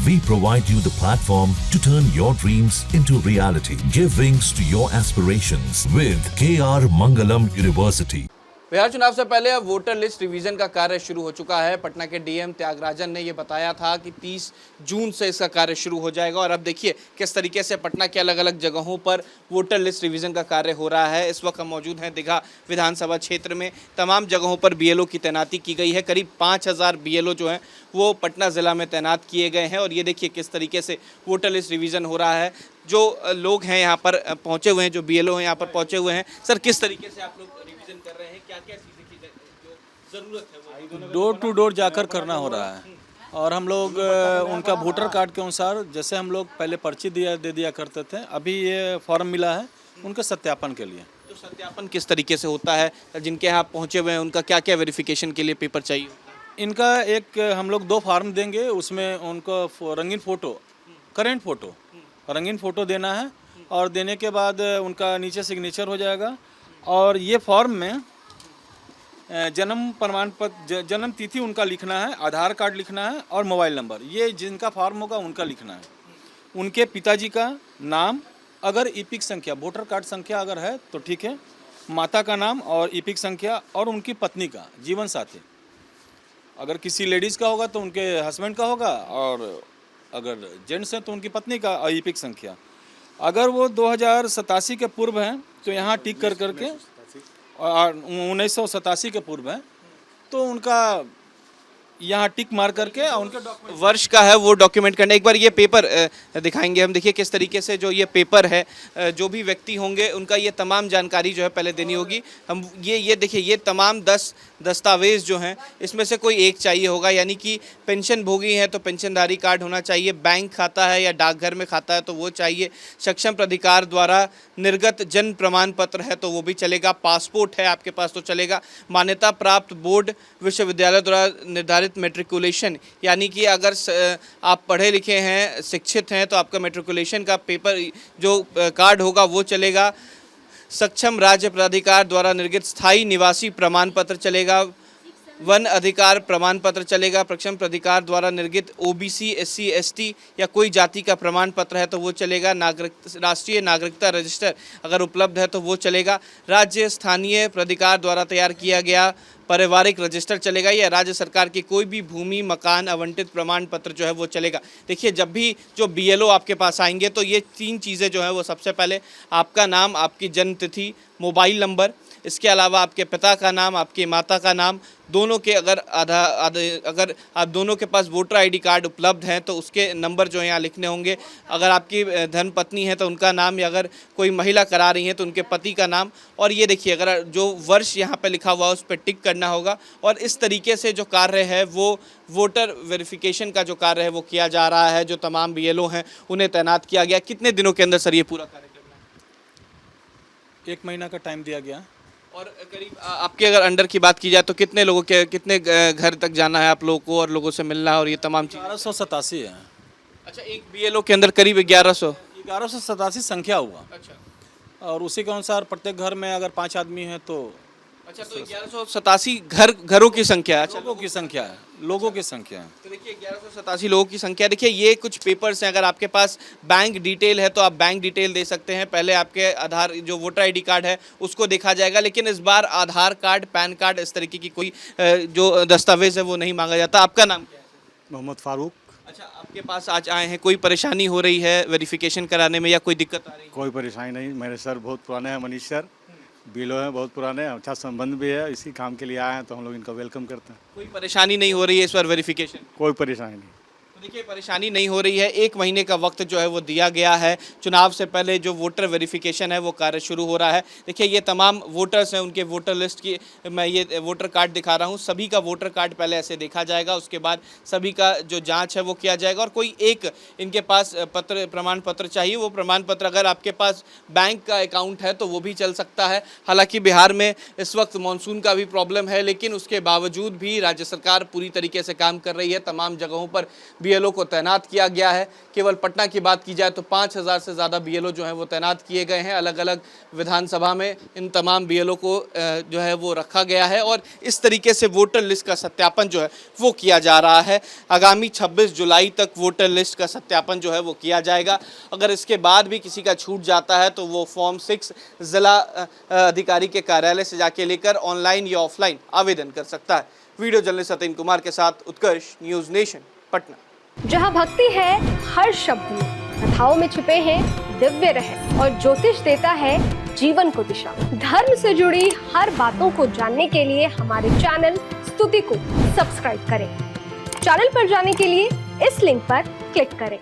We provide you the platform to turn your dreams into reality. Give wings to your aspirations with KR Mangalam University. Bihar चुनाव से पहले अब voter list revision का कार्य शुरू हो चुका है। पटना के डीएम त्यागराजन ने ये बताया था कि 30 जून से इसका कार्य शुरू हो जाएगा और अब देखिए किस तरीके से पटना के अलग अलग जगहों पर वोटर लिस्ट रिवीजन का कार्य हो रहा है। इस वक्त हम मौजूद हैं दीघा विधानसभा क्षेत्र में। तमाम जगहों पर बीएलओ की तैनाती की गई है। करीब 5000 बीएलओ जो हैं वो पटना ज़िला में तैनात किए गए हैं और ये देखिए किस तरीके से वोटर लिस्ट रिवीजन हो रहा है। जो लोग हैं यहाँ पर पहुँचे हुए हैं, जो बीएलओ हैं यहाँ पर पहुँचे हुए हैं। सर, किस तरीके से आप लोग रिवीजन कर रहे हैं, क्या क्या चीज़ें की जो ज़रूरत है वो डोर टू डोर जाकर करना हो रहा है और हम लोग उनका वोटर कार्ड के अनुसार, जैसे हम लोग पहले पर्ची दे दिया करते थे, अभी ये फॉर्म मिला है उनके सत्यापन के लिए। तो सत्यापन किस तरीके से होता है? जिनके यहाँ पहुँचे हुए हैं उनका क्या क्या वेरिफिकेशन के लिए पेपर चाहिए होता है? इनका एक हम लोग 2 फॉर्म देंगे, उसमें उनको रंगीन फ़ोटो, करेंट फ़ोटो, रंगीन फ़ोटो देना है और देने के बाद उनका नीचे सिग्नेचर हो जाएगा और ये फॉर्म में जन्म प्रमाण पत्र, जन्म तिथि उनका लिखना है, आधार कार्ड लिखना है और मोबाइल नंबर, ये जिनका फॉर्म होगा उनका लिखना है। उनके पिताजी का नाम, अगर ईपिक संख्या, वोटर कार्ड संख्या अगर है तो ठीक है, माता का नाम और ईपिक संख्या और उनकी पत्नी का, जीवन साथी। अगर किसी लेडीज़ का होगा तो उनके हस्बैंड का होगा और अगर जेंट्स हैं तो उनकी पत्नी का और ईपिक संख्या। अगर वो 2087 के पूर्व हैं तो यहाँ टिक कर करके, और 1987 के पूर्व है तो उनका यहाँ टिक मार करके और उनके डॉक्यूमेंट वर्ष का है वो डॉक्यूमेंट करना। एक बार ये पेपर दिखाएंगे हम। देखिए किस तरीके से जो ये पेपर है, जो भी व्यक्ति होंगे उनका ये तमाम जानकारी जो है पहले देनी होगी। हम ये देखिए, ये तमाम 10 दस्तावेज़ जो हैं इसमें से कोई एक चाहिए होगा, यानी कि पेंशन भोगी है तो पेंशनधारी कार्ड होना चाहिए, बैंक खाता है या डाकघर में खाता है तो वो चाहिए, सक्षम प्राधिकार द्वारा निर्गत जन्म प्रमाण पत्र है तो वो भी चलेगा, पासपोर्ट है आपके पास तो चलेगा, मान्यता प्राप्त बोर्ड विश्वविद्यालय द्वारा निर्धारित मेट्रिकुलेशन, यानी कि अगर आप पढ़े लिखे हैं, शिक्षित हैं तो आपका मेट्रिकुलेशन का पेपर जो कार्ड होगा वो चलेगा, सक्षम राज्य प्राधिकार द्वारा निर्गत स्थायी निवासी प्रमाण पत्र चलेगा, वन अधिकार प्रमाण पत्र चलेगा, सक्षम प्राधिकार द्वारा निर्गत ओबीसी, एससी, एसटी या कोई जाति का प्रमाण पत्र है तो वो चलेगा, राष्ट्रीय नागरिकता रजिस्टर अगर उपलब्ध है तो वो चलेगा, राज्य स्थानीय प्राधिकार द्वारा तैयार किया गया पारिवारिक रजिस्टर चलेगा, या राज्य सरकार की कोई भी भूमि मकान आवंटित प्रमाण पत्र जो है वो चलेगा। देखिए, जब भी जो बीएलओ आपके पास आएंगे तो ये 3 चीज़ें जो है वो सबसे पहले आपका नाम, आपकी जन्म तिथि, मोबाइल नंबर, इसके अलावा आपके पिता का नाम, आपकी माता का नाम, दोनों के अगर अगर आप दोनों के पास वोटर आईडी कार्ड उपलब्ध हैं तो उसके नंबर जो है यहाँ लिखने होंगे। अगर आपकी धर्मपत्नी है तो उनका नाम, या अगर कोई महिला करा रही है तो उनके पति का नाम। और ये देखिए, अगर जो वर्ष यहाँ पे लिखा हुआ है उस पर टिक करना होगा। और इस तरीके से जो कार्य है वो वोटर वेरिफिकेशन का जो कार्य है वो किया जा रहा है। जो तमाम बीएलओ हैं उन्हें तैनात किया गया। कितने दिनों के अंदर सर ये पूरा कार्य करना है? 1 महीना का टाइम दिया गया। और करीब आपके अगर अंडर की बात की जाए तो कितने लोगों के, कितने घर तक जाना है आप लोगों को और लोगों से मिलना है और ये तमाम चीज़? 1187 है। अच्छा, एक बीएलओ के अंदर करीब 1187 संख्या हुआ। अच्छा, और उसी के अनुसार प्रत्येक घर में अगर 5 आदमी हैं तो अच्छा, तो 1187 घरों की संख्या है। अच्छा, लोगों की संख्या है, लोगों की संख्या है। तो देखिए 1187 लोगों की संख्या। देखिए, ये कुछ पेपर्स हैं। अगर आपके पास बैंक डिटेल है तो आप बैंक डिटेल दे सकते हैं। पहले आपके आधार, जो वोटर आईडी कार्ड है उसको देखा जाएगा, लेकिन इस बार आधार कार्ड, पैन कार्ड, इस तरीके की कोई जो दस्तावेज है वो नहीं मांगा जाता। आपका नाम क्या है? मोहम्मद फारूक। अच्छा, आपके पास आज आए हैं, कोई परेशानी हो रही है वेरिफिकेशन कराने में या कोई दिक्कत आ रही है? कोई परेशानी नहीं, मेरे सर बहुत पुराने हैं, मनीष सर बीएलओ हैं, बहुत पुराने, अच्छा संबंध भी है, इसी काम के लिए आए हैं तो हम लोग इनका वेलकम करते हैं। कोई परेशानी नहीं हो रही है इस बार वेरिफिकेशन? कोई परेशानी नहीं। तो देखिए, परेशानी नहीं हो रही है। 1 महीने का वक्त जो है वो दिया गया है। चुनाव से पहले जो वोटर वेरिफिकेशन है वो कार्य शुरू हो रहा है। देखिए, ये तमाम वोटर्स हैं, उनके वोटर लिस्ट की मैं ये वोटर कार्ड दिखा रहा हूँ। सभी का वोटर कार्ड पहले ऐसे देखा जाएगा, उसके बाद सभी का जो जांच है वो किया जाएगा। और कोई एक इनके पास प्रमाण पत्र चाहिए, वो प्रमाण पत्र अगर आपके पास बैंक का अकाउंट है तो वो भी चल सकता है। हालांकि बिहार में इस वक्त मानसून का भी प्रॉब्लम है, लेकिन उसके बावजूद भी राज्य सरकार पूरी तरीके से काम कर रही है। तमाम जगहों पर बीएलओ को तैनात किया गया है। केवल पटना की बात की जाए तो 5000 से ज़्यादा बीएलओ जो हैं वो तैनात किए गए हैं। अलग अलग विधानसभा में इन तमाम बीएलओ को जो है वो रखा गया है और इस तरीके से वोटर लिस्ट का सत्यापन जो है वो किया जा रहा है। आगामी 26 जुलाई तक वोटर लिस्ट का सत्यापन जो है वो किया जाएगा। अगर इसके बाद भी किसी का छूट जाता है तो वो फॉर्म 6 जिला अधिकारी के कार्यालय से जाके लेकर ऑनलाइन या ऑफलाइन आवेदन कर सकता है। वीडियो जर्नलिस्ट सतीन कुमार के साथ उत्कर्ष, न्यूज़ नेशन, पटना। जहां भक्ति है हर शब्द में, कथाओं में छुपे हैं दिव्य रहस्य और ज्योतिष देता है जीवन को दिशा। धर्म से जुड़ी हर बातों को जानने के लिए हमारे चैनल स्तुति को सब्सक्राइब करें। चैनल पर जाने के लिए इस लिंक पर क्लिक करें।